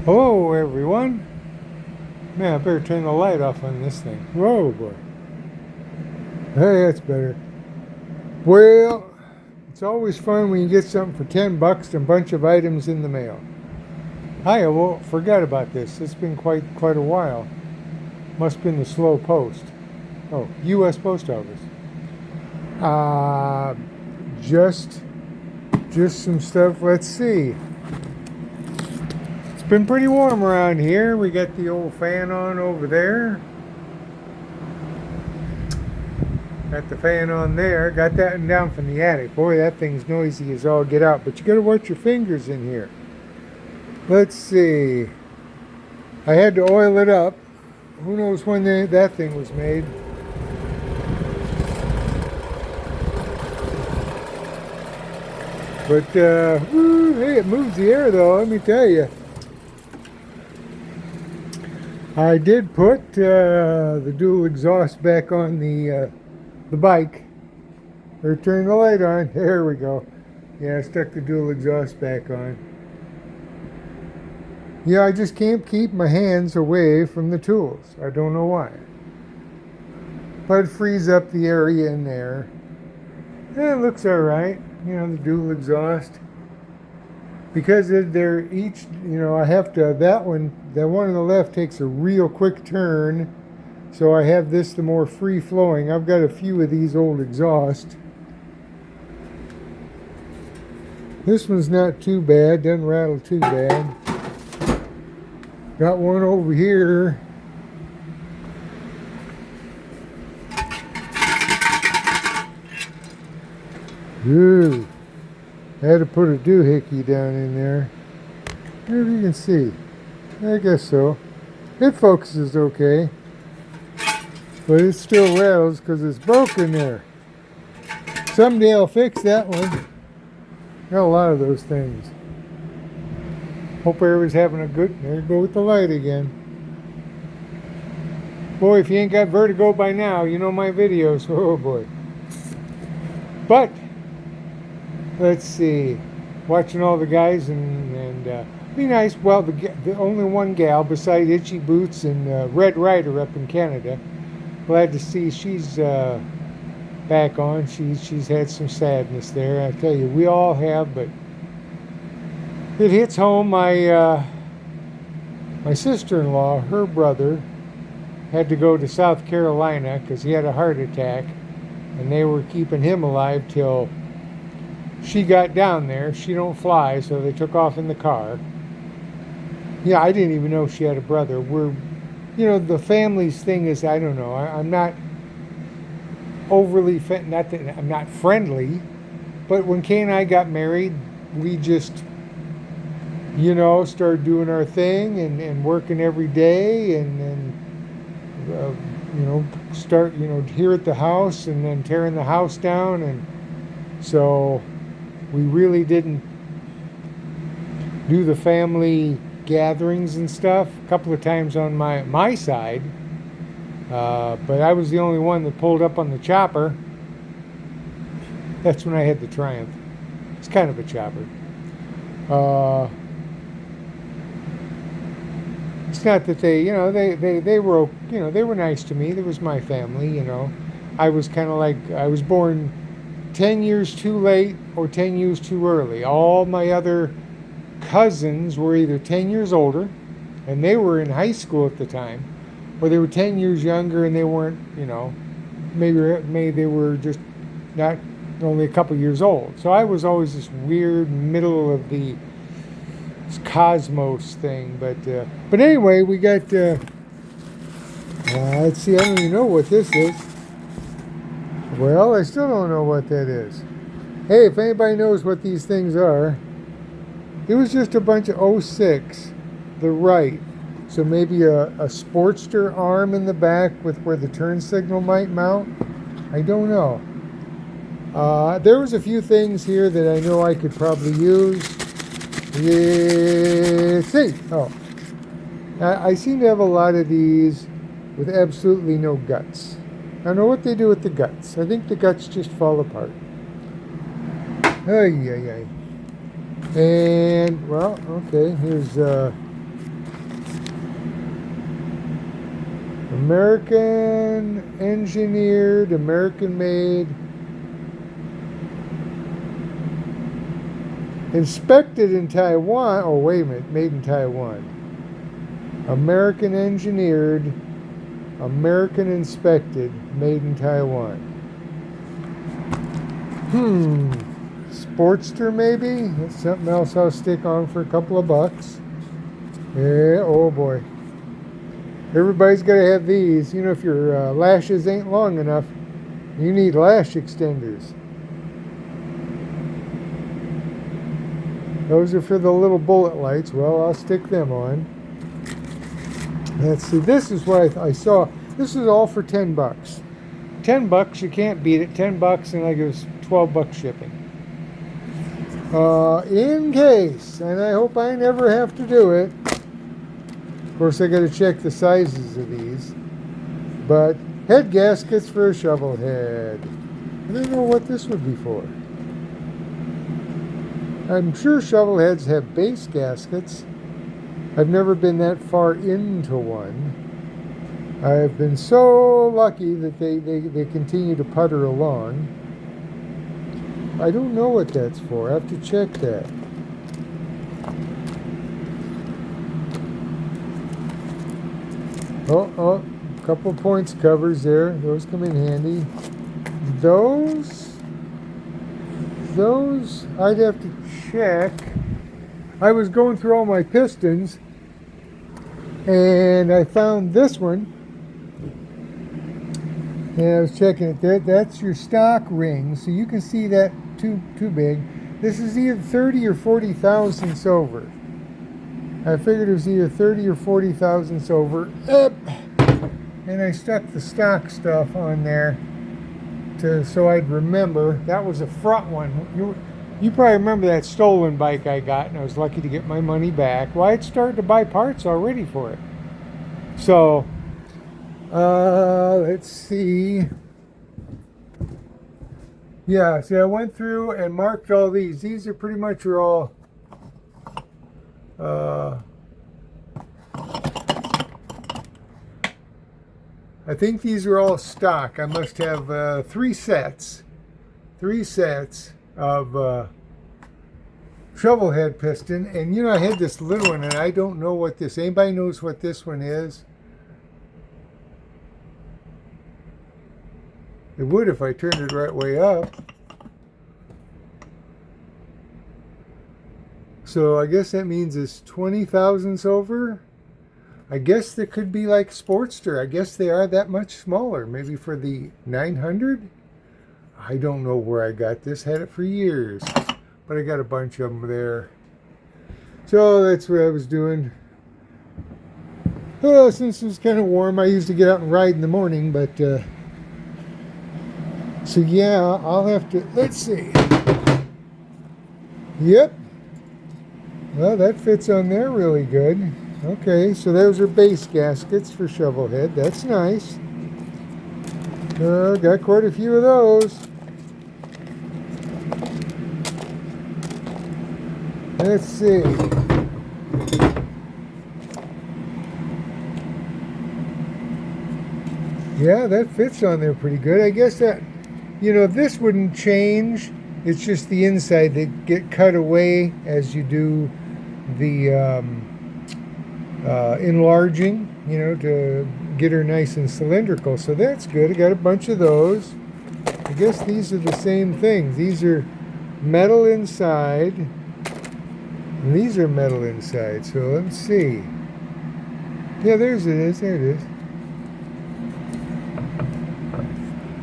Hello, everyone. Man, I better turn the light off on this thing. Whoa, boy. Hey, that's better. Well, it's always fun when you get something for $10 and a bunch of items in the mail. Hiya, well, forgot about this. It's been quite a while. Must have been the slow post. Oh, U.S. Post Office. Uh, just, just some stuff. Let's see. It's been pretty warm around here. We got the old fan on over there. Got the fan on there. Got that one down from the attic. Boy, that thing's noisy as all get out. But you gotta watch your fingers in here. Let's see. I had to oil it up. Who knows when that thing was made. But, hey, it moves the air though, let me tell you. I did put the dual exhaust back on the bike. Or turn the light on. There we go. Yeah, I stuck the dual exhaust back on. Yeah, I just can't keep my hands away from the tools. I don't know why. But it frees up the area in there. Yeah, it looks alright. You know, the dual exhaust. Because they're each, I have to, that one on the left takes a real quick turn. So I have this the more free flowing. I've got a few of these old exhausts. This one's not too bad, doesn't rattle too bad. Got one over here. Ooh, I had to put a doohickey down in there. Maybe you can see. I guess so. It focuses okay. But it still rattles because it's broken there. Someday I'll fix that one. Got a lot of those things. Hope everybody's having a good... There you go with the light again. Boy, if you ain't got vertigo by now, you know my videos. Oh boy. But, let's see. Watching all the guys and be nice. Well, the only one gal besides Itchy Boots and Red Rider up in Canada. Glad to see she's back on. She's had some sadness there. I tell you, we all have, but it hits home. My sister-in-law, her brother, had to go to South Carolina because he had a heart attack, and they were keeping him alive till she got down there. She don't fly, so they took off in the car. Yeah, I didn't even know she had a brother. The family's thing is, I don't know. I'm not overly, not that I'm not friendly, but when Kay and I got married, we just, started doing our thing and working every day and start, here at the house and then tearing the house down. And so we really didn't do the family gatherings and stuff. A couple of times on my side, but I was the only one that pulled up on the chopper. That's when I had the Triumph. It's kind of a chopper. It's not that they were, they were nice to me. There was my family. I was kind of like, I was born 10 years too late or 10 years too early. All my other cousins were either 10 years older, and they were in high school at the time, or they were 10 years younger and they weren't, maybe they were just not only a couple years old. So I was always this weird middle of the cosmos thing. But anyway, we got, let's see, I don't even know what this is. Well, I still don't know what that is. Hey, if anybody knows what these things are, it was just a bunch of '06, the right. So maybe a Sportster arm in the back with where the turn signal might mount. I don't know. There was a few things here that I know I could probably use. Let's see. Oh, I seem to have a lot of these with absolutely no guts. I don't know what they do with the guts. I think the guts just fall apart. Ay, ay, ay. And, well, okay, here's American engineered, American made. Inspected in Taiwan. Oh, wait a minute. Made in Taiwan. American engineered, American inspected, made in Taiwan. Sportster maybe? That's something else I'll stick on for a couple of bucks. Yeah, oh boy. Everybody's got to have these. You know, if your lashes ain't long enough, you need lash extenders. Those are for the little bullet lights. Well, I'll stick them on. Let's see. This is what I saw. This is all for $10. $10, you can't beat it. $10, and like it was $12 shipping. In case, and I hope I never have to do it. Of course, I got to check the sizes of these. But head gaskets for a shovel head. I don't know what this would be for. I'm sure shovel heads have base gaskets. I've never been that far into one. I've been so lucky that they continue to putter along. I don't know what that's for. I have to check that. Oh, a couple points covers there. Those come in handy. Those I'd have to check. I was going through all my pistons and I found this one. And I was checking it. That's your stock ring, so you can see that too big. This is either 30 or 40 thousandths over. I figured it was either 30 or 40 thousandths over. And I stuck the stock stuff on there so I'd remember. That was a front one. You probably remember that stolen bike I got, and I was lucky to get my money back. Well, I'd started to buy parts already for it. So, let's see. Yeah, see, I went through and marked all these. These are pretty much all I think these are all stock. I must have 3 sets of shovel head piston. And you know, I had this little one, and I don't know what this. Anybody knows what this one is? It would if I turned it right way up. So I guess that means it's 20 thousandths over. I guess they could be like Sportster. I guess they are that much smaller. Maybe for the 900? I don't know where I got this. Had it for years. But I got a bunch of them there. So that's what I was doing. Since it was kind of warm, I used to get out and ride in the morning. But, so yeah, I'll have to, let's see. Yep. Well, that fits on there really good. Okay, so those are base gaskets for shovel head. That's nice. Got quite a few of those. Let's see. Yeah, that fits on there pretty good. I guess that, you know, this wouldn't change. It's just the inside that get cut away as you do the enlarging, you know, to get her nice and cylindrical. So that's good. I got a bunch of those. I guess these are the same things. These are metal inside, and these are metal inside. So let's see. Yeah, there's it is. There it is.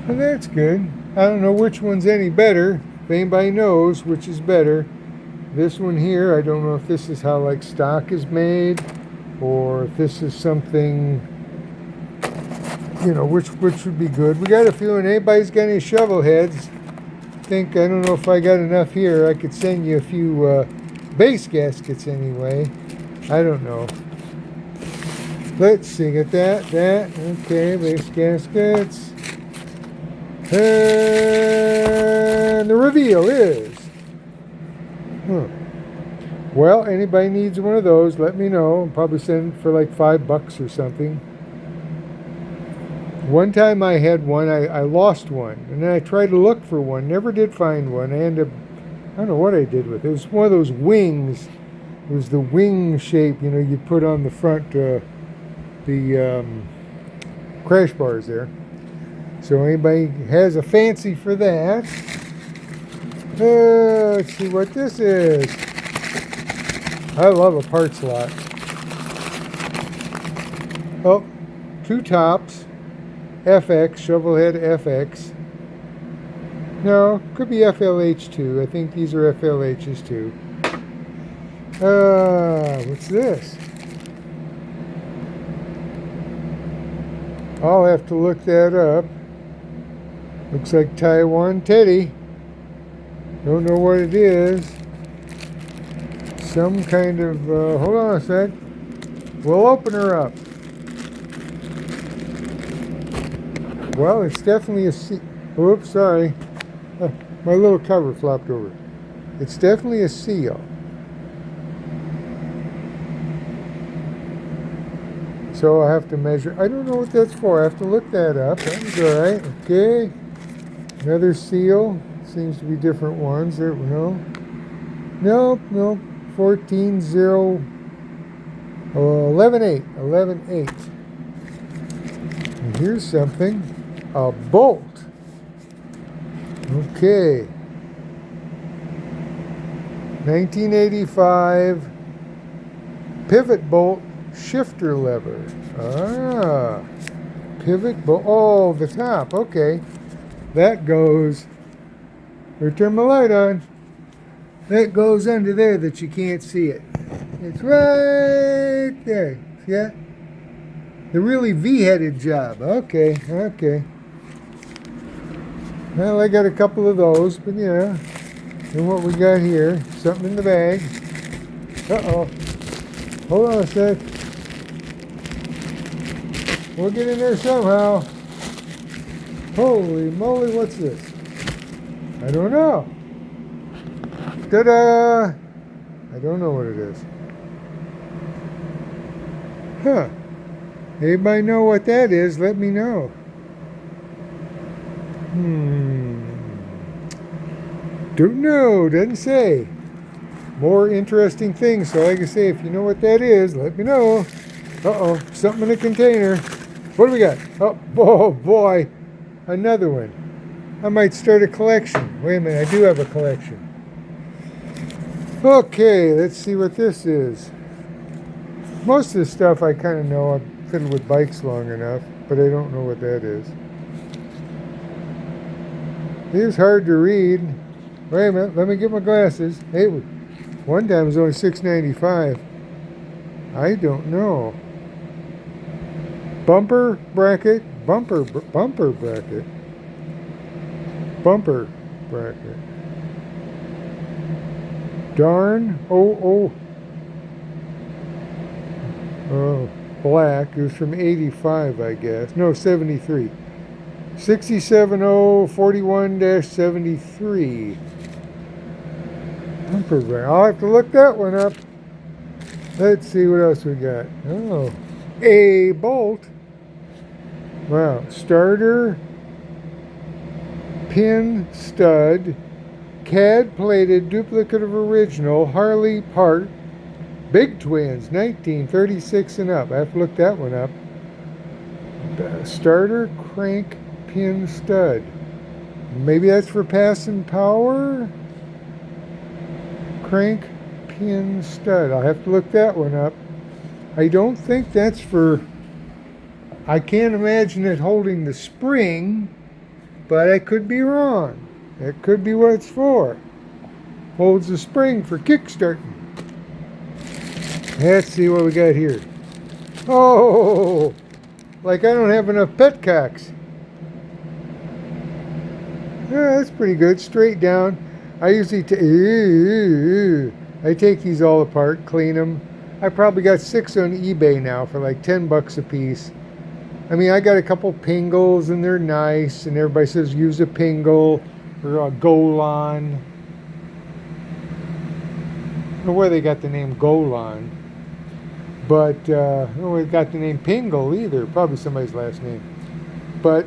Well, that's good. I don't know which one's any better. If anybody knows which is better. This one here, I don't know if this is how like stock is made, or if this is something, you know, which would be good. We got a few, and anybody's got any shovel heads, I don't know if I got enough here. I could send you a few base gaskets anyway. I don't know. Let's see, get that. Okay, base gaskets. And the reveal is, well, anybody needs one of those, let me know. I'll probably send it for like $5 or something. One time I had one, I lost one, and then I tried to look for one, never did find one. I ended up, I don't know what I did with it. It was one of those wings. It was the wing shape, you put on the front, the crash bars there. So anybody has a fancy for that? Let's see what this is. I love a part slot. Oh, two tops. FX, Shovelhead FX. No, could be FLH2. I think these are FLHs too. What's this? I'll have to look that up. Looks like Taiwan Teddy. Don't know what it is. Some kind of, hold on a sec. We'll open her up. Well, it's definitely a seal. Oops, sorry. My little cover flopped over. It's definitely a seal. So I have to measure. I don't know what that's for. I have to look that up. That was all right. Okay. Another seal. Seems to be different ones. There, no. Nope. 14-0. 11-8. 11-8. And here's something. A bolt. Okay. 1985 pivot bolt shifter lever. Pivot bolt. Oh, the top. Okay. That goes. Or turn my light on. That goes under there that you can't see it. It's right there. See that? The really V-headed job. Okay. Well, I got a couple of those, but yeah. And what we got here, something in the bag. Uh-oh. Hold on a sec. We'll get in there somehow. Holy moly, what's this? I don't know. Ta-da! I don't know what it is. Huh. Anybody know what that is? Let me know. Don't know. Doesn't say. More interesting things. So like I say, if you know what that is, let me know. Uh-oh. Something in a container. What do we got? Oh boy. Another one. I might start a collection. Wait a minute. I do have a collection. Okay. Let's see what this is. Most of the stuff I kind of know. I've fiddled with bikes long enough, but I don't know what that is. It is hard to read. Wait a minute, let me get my glasses. Hey, one time it was only $6.95. I don't know. Bumper bracket. Bumper bracket. Bumper bracket. Darn. Oh. Black. It was from 85, I guess. No, 73. 67041-73. Bumper bracket. I'll have to look that one up. Let's see what else we got. Oh, a bolt. Wow. Starter, pin stud, CAD plated duplicate of original, Harley part, Big Twins, 1936 and up. I have to look that one up. Starter, crank, pin stud. Maybe that's for passing power. Crank, pin stud. I'll have to look that one up. I don't think that's for. I can't imagine it holding the spring, but I could be wrong. That could be what it's for. Holds the spring for kickstarting. Let's see what we got here. Oh, like I don't have enough petcocks. Yeah, that's pretty good. Straight down. I usually I take these all apart, clean them. I probably got 6 on eBay now for like $10 a piece. I mean, I got a couple Pingles and they're nice, and everybody says use a Pingle or a Golan. I don't know where they got the name Golan, but I don't know where they got the name Pingle either. Probably somebody's last name. But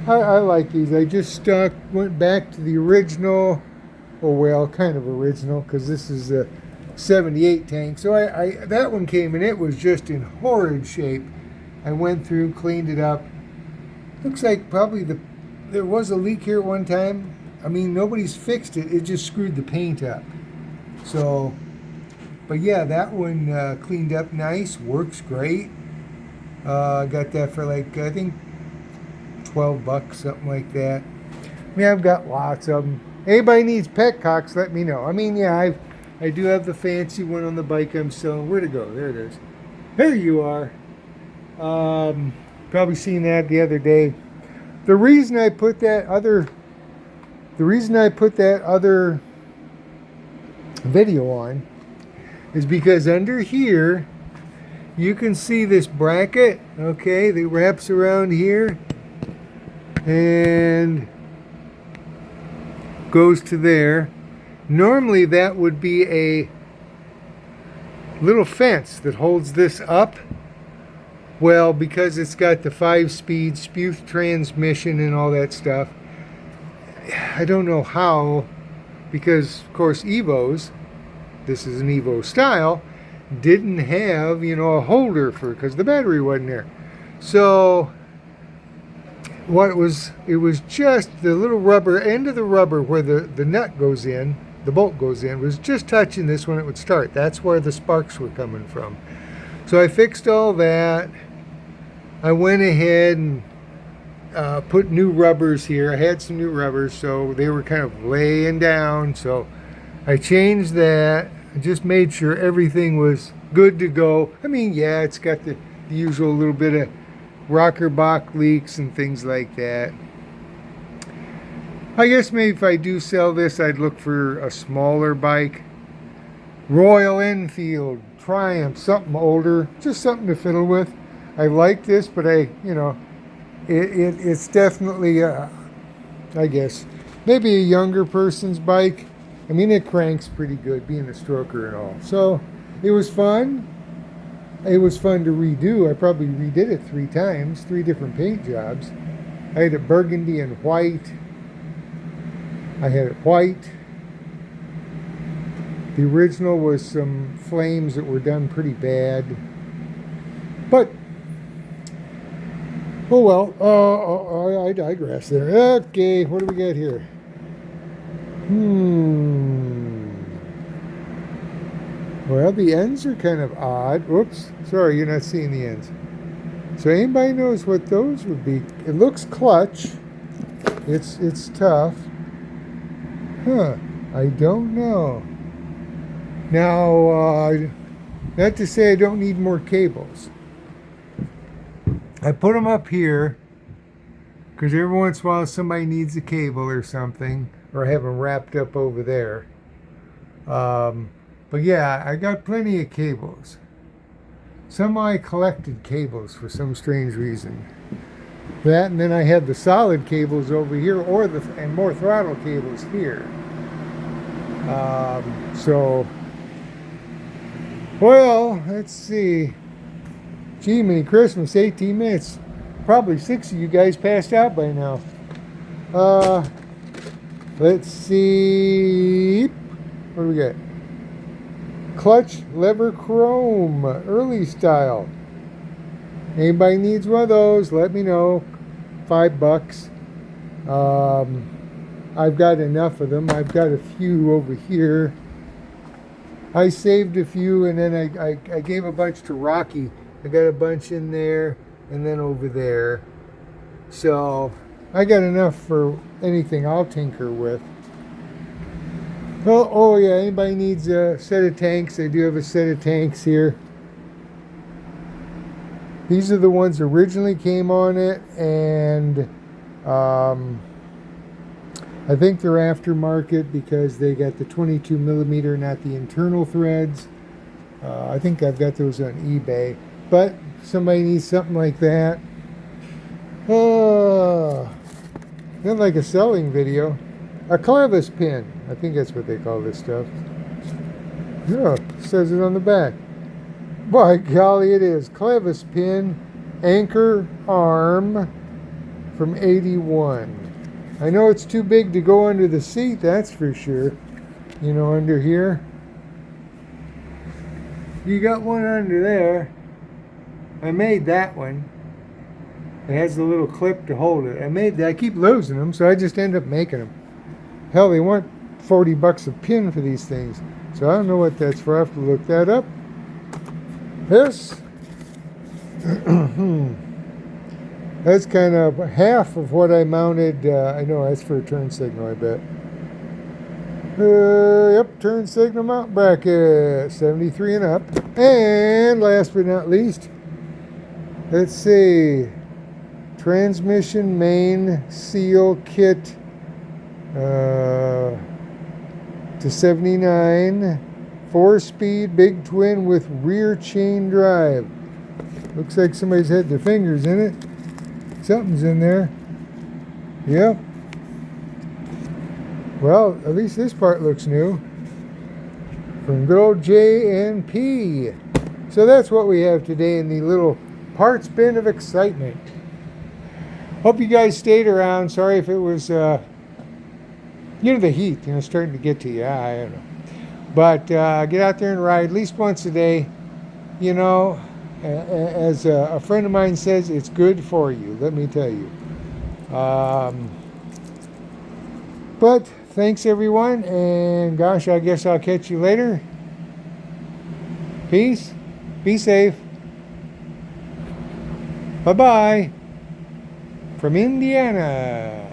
I like these. I just went back to the original, oh well, kind of original, because this is a 78 tank. So that one came and it was just in horrid shape. I went through, cleaned it up. Looks like probably there was a leak here at one time. I mean, nobody's fixed it. It just screwed the paint up. So, but yeah, that one cleaned up nice. Works great. I got that for like, I think, $12, something like that. I mean, I've got lots of them. Anybody needs petcocks, let me know. I mean, yeah, I do have the fancy one on the bike I'm selling. Where'd it go? There it is. There you are. Probably seen that the other day. The reason I put that other video on is because under here you can see this bracket, okay, that wraps around here and goes to there. Normally that would be a little fence that holds this up. Well, because it's got the 5-speed Sputh transmission and all that stuff, I don't know how, because of course Evos, this is an Evo style, didn't have, a holder because the battery wasn't there. So it was just the little rubber, end of the rubber where the nut goes in, the bolt goes in, was just touching this when it would start. That's where the sparks were coming from. So I fixed all that. I went ahead and put new rubbers here. I had some new rubbers, so they were kind of laying down. So I changed that. I just made sure everything was good to go. I mean, yeah, it's got the usual little bit of rocker block leaks and things like that. I guess maybe if I do sell this, I'd look for a smaller bike. Royal Enfield, Triumph, something older, just something to fiddle with. I like this, but it's definitely, I guess, maybe a younger person's bike. I mean, it cranks pretty good, being a stroker and all. So it was fun. It was fun to redo. I probably redid it 3 times, 3 different paint jobs. I had it burgundy and white. I had it white. The original was some flames that were done pretty bad. But oh well, I digress there. Okay, what do we got here? Well, the ends are kind of odd. Oops, sorry, you're not seeing the ends. So anybody knows what those would be? It looks clutch. It's tough. I don't know. Now, not to say I don't need more cables. I put them up here because every once in a while somebody needs a cable or something, or I have them wrapped up over there. But yeah, I got plenty of cables. Some I collected cables for some strange reason. That, and then I had the solid cables over here, and more throttle cables here. So, well, let's see. Gee, many Christmas, 18 minutes. Probably 6 of you guys passed out by now. Let's see. What do we got? Clutch lever chrome, early style. Anybody needs one of those, let me know. $5. I've got enough of them. I've got a few over here. I saved a few, and then I gave a bunch to Rocky. I got a bunch in there and then over there. So I got enough for anything I'll tinker with. Well, oh yeah, anybody needs a set of tanks? I do have a set of tanks here. These are the ones that originally came on it, and I think they're aftermarket because they got the 22 millimeter, not the internal threads. I think I've got those on eBay. But somebody needs something like that. Not like a selling video. A clevis pin. I think that's what they call this stuff. Yeah, it says it on the back. By golly, it is. Clevis pin anchor arm from 81. I know it's too big to go under the seat, that's for sure. You know, under here. You got one under there. I made that one. It has the little clip to hold it. I made that. I keep losing them, so I just end up making them. Hell, they want $40 a pin for these things. So I don't know what that's for. I have to look that up. This. That's kind of half of what I mounted. I know that's for a turn signal, I bet. Yep, turn signal mount bracket, 73 and up. And last but not least, let's see, transmission main seal kit to 79, 4-speed big twin with rear chain drive. Looks like somebody's had their fingers in it. Something's in there. Yep. Well, at least this part looks new. From good old J&P. So that's what we have today in the little parts bin of excitement. Hope you guys stayed around. Sorry if it was, the heat, starting to get to you. I don't know. But get out there and ride at least once a day. As a friend of mine says, it's good for you, let me tell you. But thanks, everyone, and gosh, I guess I'll catch you later. Peace. Be safe. Bye-bye. From Indiana.